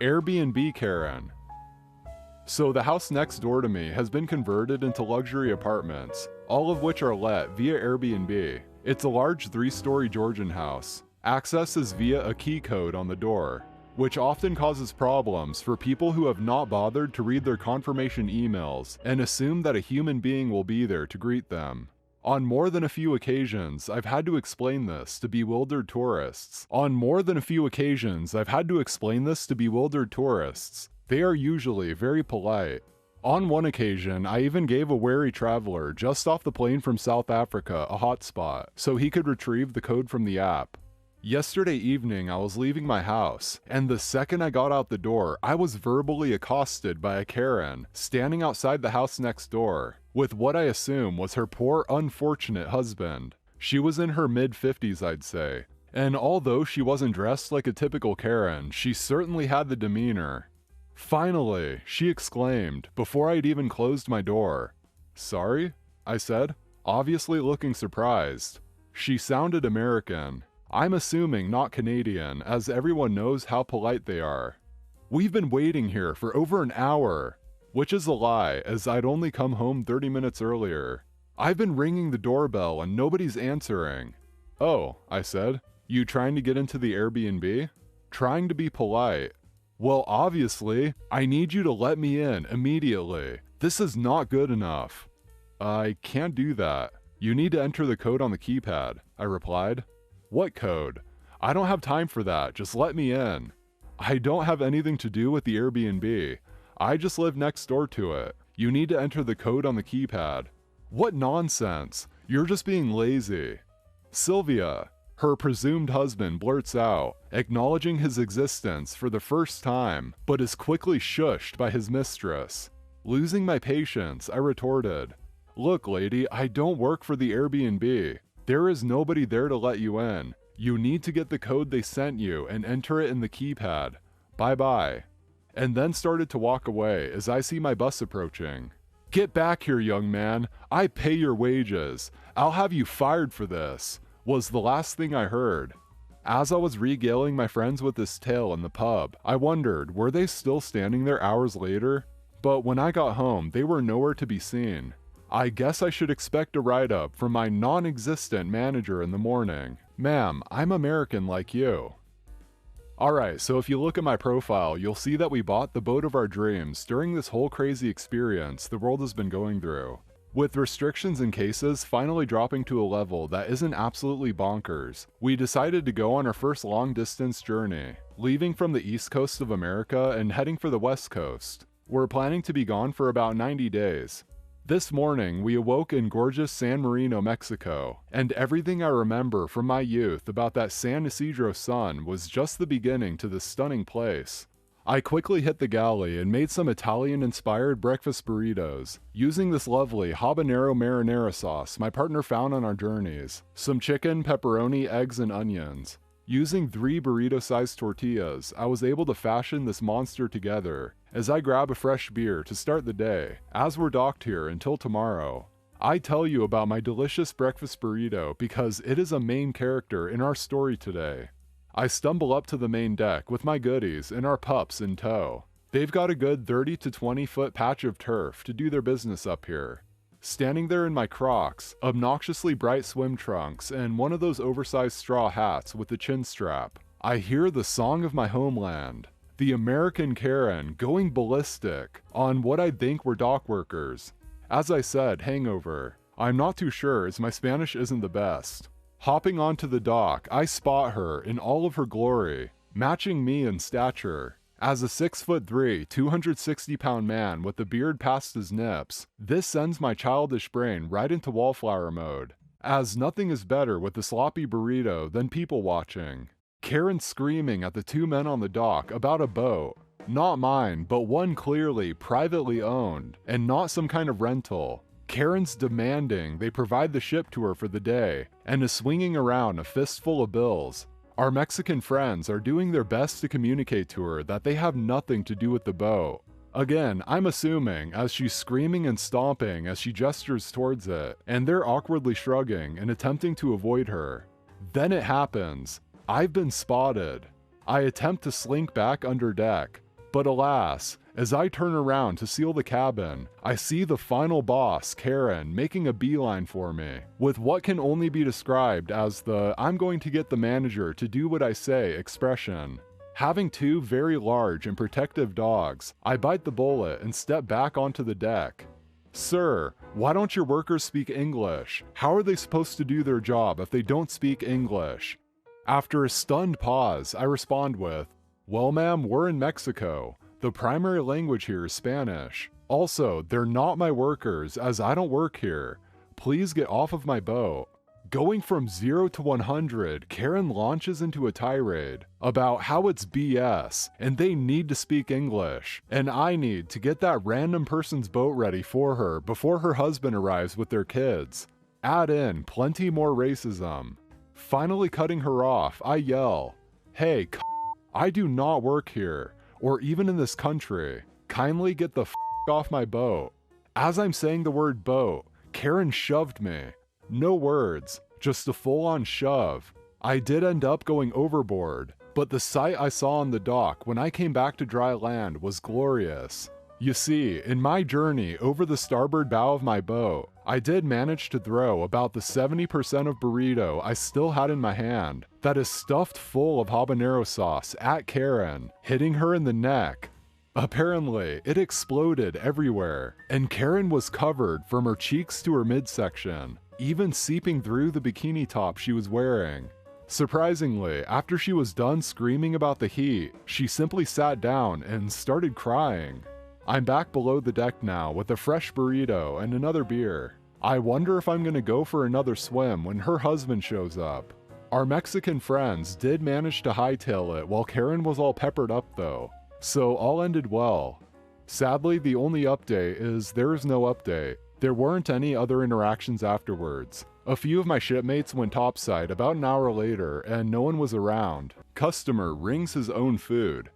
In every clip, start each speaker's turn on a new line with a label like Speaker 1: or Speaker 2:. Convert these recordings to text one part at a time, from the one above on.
Speaker 1: Airbnb Karen. So the house next door to me has been converted into luxury apartments, all of which are let via Airbnb. It's a large 3-story Georgian house. Access is via a key code on the door, which often causes problems for people who have not bothered to read their confirmation emails and assume that a human being will be there to greet them. On more than a few occasions, I've had to explain this to bewildered tourists. They are usually very polite. On one occasion, I even gave a wary traveler just off the plane from South Africa a hotspot so he could retrieve the code from the app. Yesterday evening, I was leaving my house, and the second I got out the door, I was verbally accosted by a Karen standing outside the house next door, with what I assume was her poor, unfortunate husband. She was in her mid-50s, I'd say, and although she wasn't dressed like a typical Karen, she certainly had the demeanor. Finally, she exclaimed, before I'd even closed my door. "Sorry?" I said, obviously looking surprised. She sounded American. I'm assuming not Canadian, as everyone knows how polite they are. "We've been waiting here for over an hour," which is a lie, as I'd only come home 30 minutes earlier. "I've been ringing the doorbell and nobody's answering." "Oh," I said, "you trying to get into the Airbnb?" Trying to be polite. "Well, obviously, I need you to let me in immediately. This is not good enough." "I can't do that. You need to enter the code on the keypad," I replied. "What code?" "I don't have time for that, just let me in." "I don't have anything to do with the Airbnb. I just live next door to it. You need to enter the code on the keypad." "What nonsense! You're just being lazy." "Sylvia," her presumed husband blurts out, acknowledging his existence for the first time, but is quickly shushed by his mistress. Losing my patience, I retorted, "Look, lady, I don't work for the Airbnb. There is nobody there to let you in. You need to get the code they sent you and enter it in the keypad. Bye-bye." And then started to walk away as I see my bus approaching. "Get back here, young man. I pay your wages. I'll have you fired for this," was the last thing I heard. As I was regaling my friends with this tale in the pub, I wondered, were they still standing there hours later? But when I got home, they were nowhere to be seen. I guess I should expect a write-up from my non-existent manager in the morning. "Ma'am, I'm American like you." Alright, so if you look at my profile, you'll see that we bought the boat of our dreams during this whole crazy experience the world has been going through. With restrictions and cases finally dropping to a level that isn't absolutely bonkers, we decided to go on our first long-distance journey, leaving from the east coast of America and heading for the west coast. We're planning to be gone for about 90 days. This morning, we awoke in gorgeous San Marino, Mexico, and everything I remember from my youth about that San Isidro sun was just the beginning to this stunning place. I quickly hit the galley and made some Italian-inspired breakfast burritos, using this lovely habanero marinara sauce my partner found on our journeys, some chicken, pepperoni, eggs, and onions. Using 3 burrito-sized tortillas, I was able to fashion this monster together, as I grab a fresh beer to start the day, as we're docked here until tomorrow. I tell you about my delicious breakfast burrito because it is a main character in our story today. I stumble up to the main deck with my goodies and our pups in tow. They've got a good 30 to 20 foot patch of turf to do their business up here. Standing there in my Crocs, obnoxiously bright swim trunks, and one of those oversized straw hats with the chin strap, I hear the song of my homeland. The American Karen going ballistic on what I think were dock workers. As I said, hangover. I'm not too sure as my Spanish isn't the best. Hopping onto the dock, I spot her in all of her glory, matching me in stature. As a 6'3", 260-pound man with a beard past his nips, this sends my childish brain right into wallflower mode, as nothing is better with the sloppy burrito than people watching. Karen screaming at the 2 men on the dock about a boat. Not mine, but one clearly privately owned, and not some kind of rental. Karen's demanding they provide the ship to her for the day, and is swinging around a fistful of bills. Our Mexican friends are doing their best to communicate to her that they have nothing to do with the boat. Again, I'm assuming, as she's screaming and stomping as she gestures towards it, and they're awkwardly shrugging and attempting to avoid her. Then it happens. I've been spotted. I attempt to slink back under deck, But alas, as I turn around to seal the cabin, I see the final boss, Karen, making a beeline for me, with what can only be described as the "I'm going to get the manager to do what I say" expression. Having two very large and protective dogs, I bite the bullet and step back onto the deck. "Sir, why don't your workers speak English? How are they supposed to do their job if they don't speak English?" After a stunned pause, I respond with, "Well, ma'am, we're in Mexico. The primary language here is Spanish. Also, they're not my workers as I don't work here. Please get off of my boat." Going from 0 to 100, Karen launches into a tirade about how it's BS and they need to speak English, and I need to get that random person's boat ready for her before her husband arrives with their kids. Add in plenty more racism. Finally cutting her off, I yell, "Hey, I do not work here, or even in this country. Kindly get the off my boat." As I'm saying the word boat, Karen shoved me. No words, just a full-on shove. I did end up going overboard, but the sight I saw on the dock when I came back to dry land was glorious. You see, in my journey over the starboard bow of my boat, I did manage to throw about the 70% of burrito I still had in my hand that is stuffed full of habanero sauce at Karen, hitting her in the neck. Apparently, it exploded everywhere, and Karen was covered from her cheeks to her midsection, even seeping through the bikini top she was wearing. Surprisingly, after she was done screaming about the heat, she simply sat down and started crying. I'm back below the deck now with a fresh burrito and another beer. I wonder if I'm gonna go for another swim when her husband shows up. Our Mexican friends did manage to hightail it while Karen was all peppered up though, so all ended well. Sadly, the only update is there is no update. There weren't any other interactions afterwards. A few of my shipmates went topside about an hour later and no one was around. Customer rings his own food.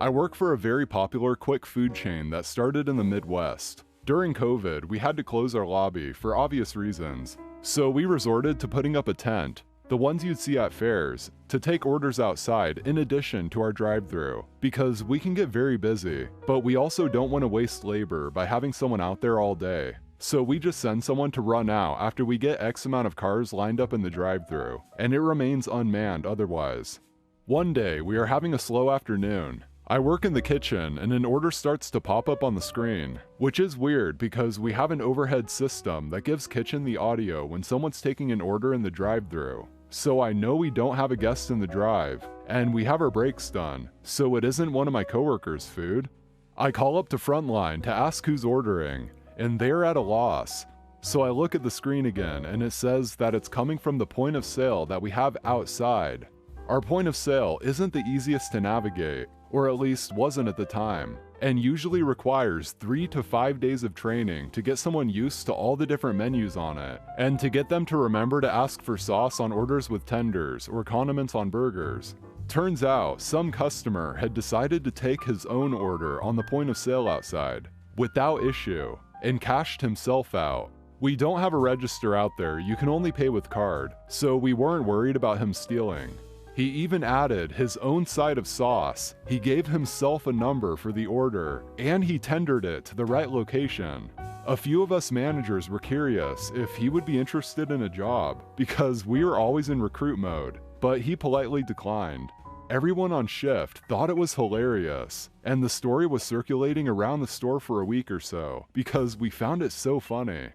Speaker 1: I work for a very popular quick food chain that started in the Midwest. During COVID, we had to close our lobby for obvious reasons, so we resorted to putting up a tent, the ones you'd see at fairs, to take orders outside in addition to our drive-thru, because we can get very busy, but we also don't want to waste labor by having someone out there all day. So we just send someone to run out after we get X amount of cars lined up in the drive-thru, and it remains unmanned otherwise. One day, we are having a slow afternoon. I work in the kitchen and an order starts to pop up on the screen, which is weird because we have an overhead system that gives kitchen the audio when someone's taking an order in the drive-thru. So I know we don't have a guest in the drive, and we have our breaks done, so it isn't one of my coworkers' food. I call up to Frontline to ask who's ordering, and they're at a loss. So I look at the screen again and it says that it's coming from the point of sale that we have outside. Our point of sale isn't the easiest to navigate, or at least wasn't at the time, and usually requires 3 to 5 days of training to get someone used to all the different menus on it, and to get them to remember to ask for sauce on orders with tenders or condiments on burgers. Turns out, some customer had decided to take his own order on the point of sale outside, without issue, and cashed himself out. We don't have a register out there, you can only pay with card, so we weren't worried about him stealing. He even added his own side of sauce, he gave himself a number for the order, and he tendered it to the right location. A few of us managers were curious if he would be interested in a job, because we were always in recruit mode, but he politely declined. Everyone on shift thought it was hilarious, and the story was circulating around the store for a week or so, because we found it so funny.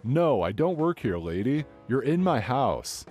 Speaker 1: "No, I don't work here, lady. You're in my house."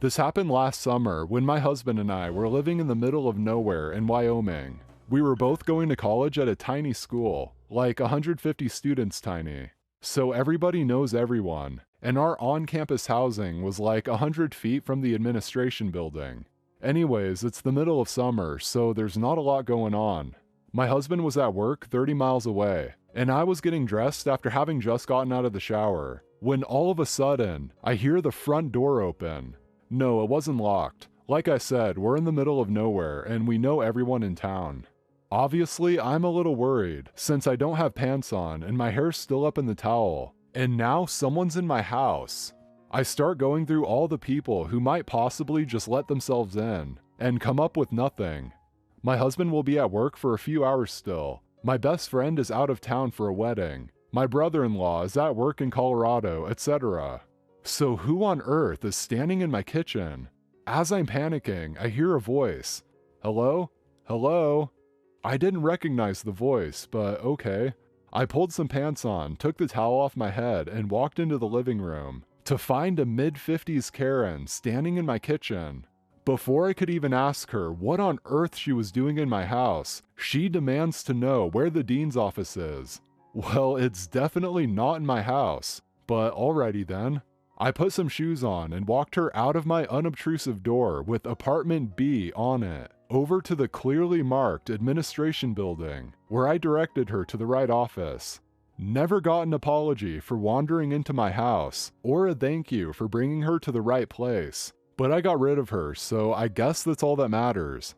Speaker 1: This happened last summer when my husband and I were living in the middle of nowhere in Wyoming. We were both going to college at a tiny school, like 150 students tiny. So everybody knows everyone, and our on-campus housing was like 100 feet from the administration building. Anyways, it's the middle of summer, so there's not a lot going on. My husband was at work 30 miles away, and I was getting dressed after having just gotten out of the shower, when all of a sudden, I hear the front door open. No, it wasn't locked. Like I said, we're in the middle of nowhere and we know everyone in town. Obviously, I'm a little worried since I don't have pants on and my hair's still up in the towel. And now someone's in my house. I start going through all the people who might possibly just let themselves in and come up with nothing. My husband will be at work for a few hours still. My best friend is out of town for a wedding. My brother-in-law is at work in Colorado, etc. So who on earth is standing in my kitchen? As I'm panicking, I hear a voice. Hello? Hello? I didn't recognize the voice, but okay. I pulled some pants on, took the towel off my head, and walked into the living room to find a mid-50s Karen standing in my kitchen. Before I could even ask her what on earth she was doing in my house, she demands to know where the dean's office is. Well, it's definitely not in my house, but alrighty then. I put some shoes on and walked her out of my unobtrusive door with apartment B on it, over to the clearly marked administration building, where I directed her to the right office. Never got an apology for wandering into my house, or a thank you for bringing her to the right place. But I got rid of her, so I guess that's all that matters.